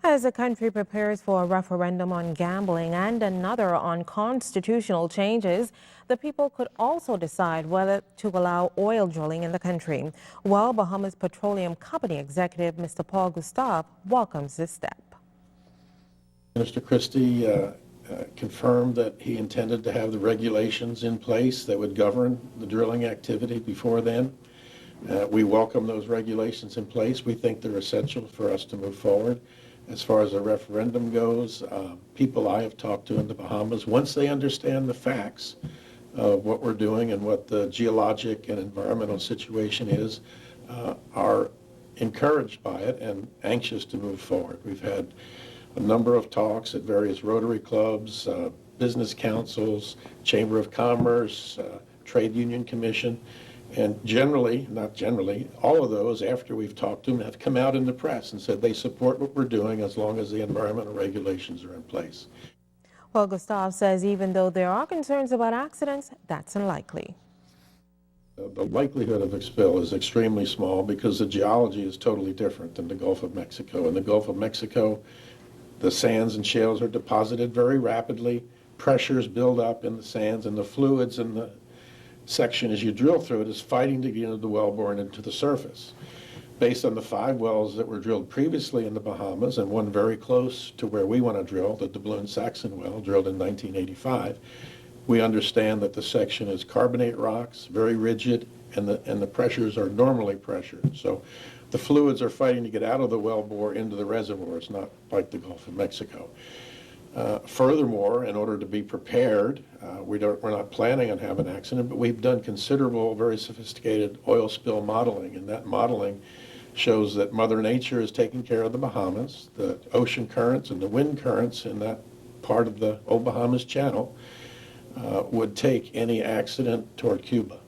As the country prepares for a referendum on gambling and another on constitutional changes, the people could also decide whether to allow oil drilling in the country. While Bahamas Petroleum Company executive Mr. Paul Gucwa welcomes this step. Minister Christie confirmed that he intended to have the regulations in place that would govern the drilling activity before then. We welcome those regulations in place. We think they're essential for us to move forward. As far as the referendum goes, people I have talked to in the Bahamas, once they understand the facts of what we're doing and what the geologic and environmental situation is, are encouraged by it and anxious to move forward. We've had a number of talks at various Rotary clubs, business councils, Chamber of Commerce, Trade Union Commission, and not generally, all of those, after we've talked to them, have come out in the press and said they support what we're doing as long as the environmental regulations are in place. Well, Gucwa says even though there are concerns about accidents, that's unlikely. The likelihood of a spill is extremely small because the geology is totally different than the Gulf of Mexico. In the Gulf of Mexico, the sands and shales are deposited very rapidly, pressures build up in the sands, and the fluids in the section as you drill through it is fighting to get into the wellbore and into the surface. Based on the 5 wells that were drilled previously in the Bahamas and one very close to where we want to drill, the Doubloon-Saxon well, drilled in 1985, we understand that the section is carbonate rocks, very rigid, and the pressures are normally pressured. So the fluids are fighting to get out of the wellbore into the reservoir. It's not like the Gulf of Mexico. Furthermore, in order to be prepared, we're not planning on having an accident, but we've done considerable, very sophisticated oil spill modeling, and that modeling shows that Mother Nature is taking care of the Bahamas. The ocean currents and the wind currents in that part of the Old Bahamas Channel would take any accident toward Cuba.